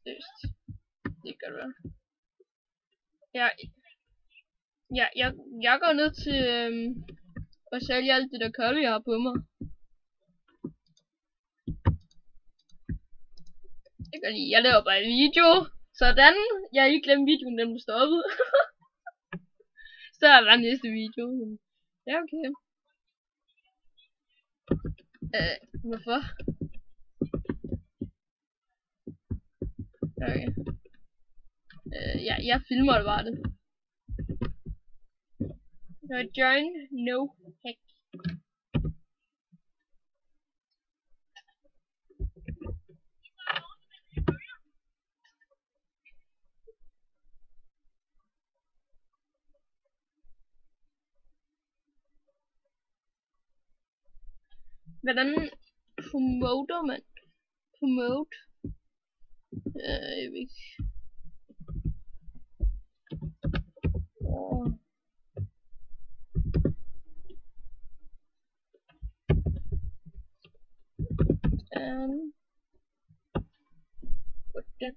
Seriøst. Det gør det. Jeg går ned til at sælge alt det der kølle, jeg har på mig. Det gør lige. Jeg laver bare en video. Sådan. Jeg har ikke glemt videoen, den blev stoppet. Så er der næste video. Ja, okay. Hvorfor? Okay. Jeg filmer det bare det. Join no hack. Hvordan promoter man? Promote? Jeg ved ikke. Hvordan?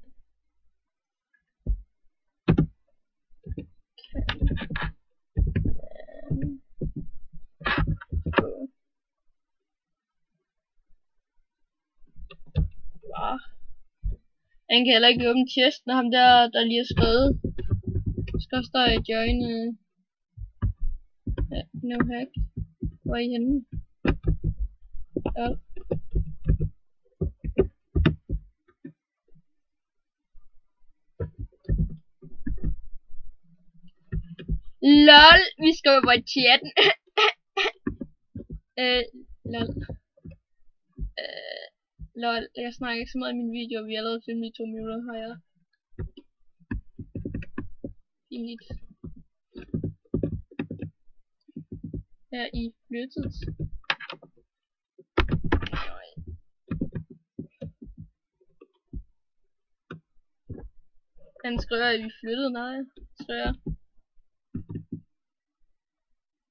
Han kan heller ikke åbne chesten, ham der lige har skrevet. Skal stå i join no hack. Hvor er I henne? Ja. LOL, vi skal jo på chatten. LOL. LOL, jeg snakker ikke så meget i min video, vi har allerede filmet i 2 minutter, har jeg. Fint. Her i flyttet. Han skriver, at vi flyttede, nej, tror jeg.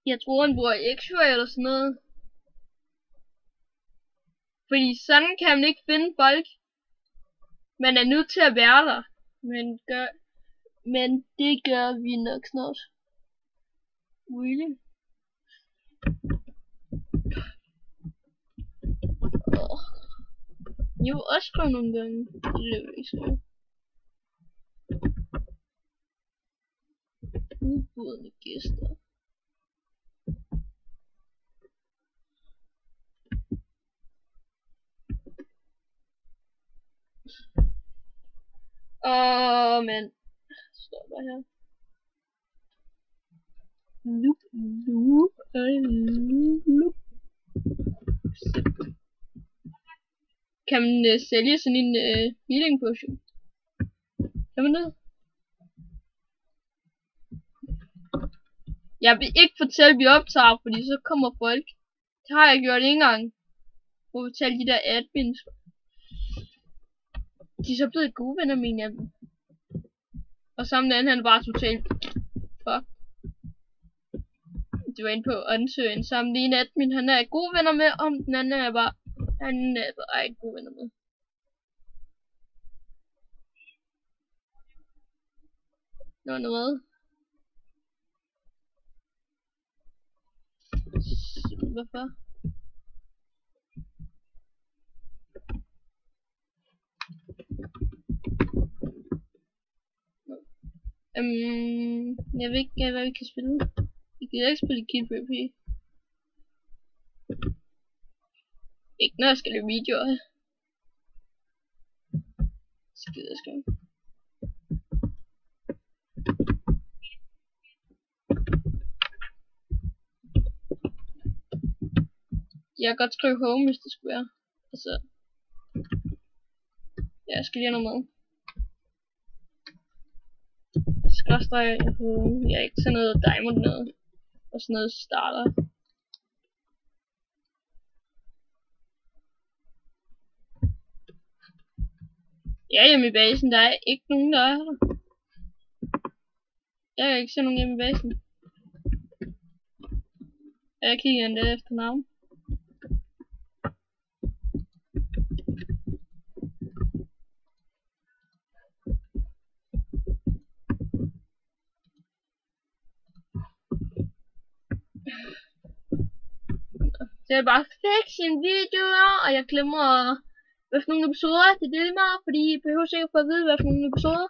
Jeg tror, han bor i X-Ray eller sådan noget. Fordi sådan kan man ikke finde folk. Man er nødt til at være der. Men det gør vi nok snart. Really? Jeg vil også skrive nogle gange. Det er jo ikke så. Udbudende gæster. Men stopper her. Loop. Kan man sælge sådan en healing potion? Kan man det? Jeg vil ikke fortælle, at vi optager, fordi så kommer folk. Det har jeg gjort en gang. Hvor vi fortælle de der admins. De er så blevet gode venner med en af dem. Og sammen den anden, han er bare totalt fuck. De var inde på ansøgen. Sammen den ene admin, han er gode venner med, om den anden er bare, han er bare ikke gode venner med. Nå, noget. Hvorfor? Jeg ved ikke, hvad vi kan spille. Vi kan ikke spille Kid PvP. Ikke når jeg skal lave videoer. Skider skal. Jeg kan godt skrive home, hvis det skulle være. Altså. Ja, jeg skal lige have noget mad. Skråstreg home. Jeg er ikke sådan noget diamond noget. Og sådan noget starter. Ja, hjemme i basen, der er ikke nogen, der er her. Jeg kan ikke se nogen hjemme i basen. Jeg kigger endda efter navn. Så jeg bare fik sine videoer, og jeg glemmer, hvad for nogle episoder det deler mig, fordi I behøver sikkert for at vide, hvad for nogle episoder.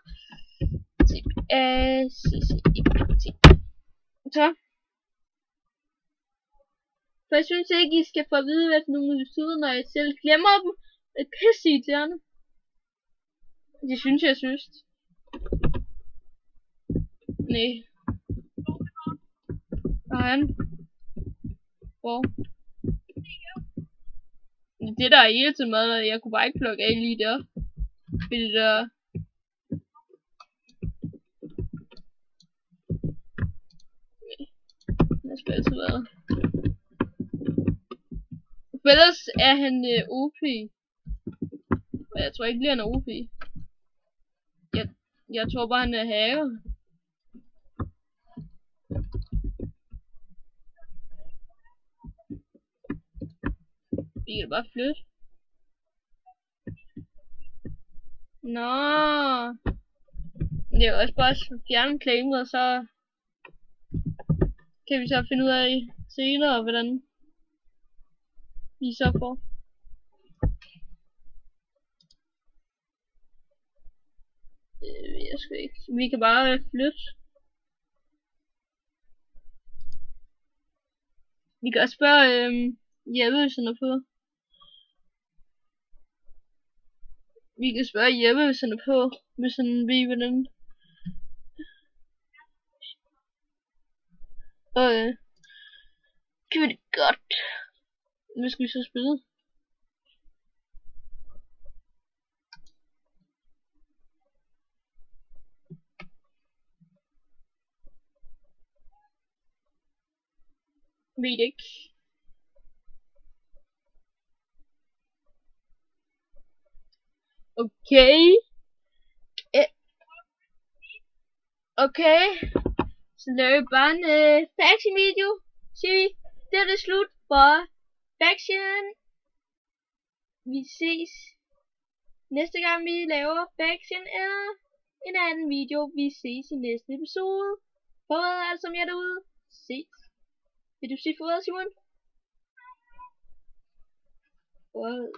Så. For jeg synes ikke, I skal få at vide, hvad for nogle episoder, når jeg selv glemmer dem. Det er pisse irriterende. Det synes jeg synes. Nej. Og han. Hvor? Det der er irriterende med, jeg kunne bare ikke plukke af lige der. Fordi der. Jeg skal altid være. For ellers er han OP. Og jeg tror ikke lige han er OP. Jeg tror bare han er hacker. Vi kan bare flytte. Nå. Det er også bare fjerne claimet, og så kan vi så finde ud af senere, hvordan vi så får. Jeg skal ikke. Vi kan bare flytte. Vi kan også spørge Jeppe, hvis han er på. Vi kan spørge Jeppe, hvis han er på. Hvis han ved, hvordan. Det var det godt. Hvad skal vi så spille? Ved det ikke. Okay. Okay. Så laver vi bare en faction video. Siger vi. Det er det slut for faction. Vi ses næste gang vi laver faction eller en anden video. Vi ses i næste episode. Farvel alle som jer derude. Ses. Vil du sige farvel, Simon? Farvel.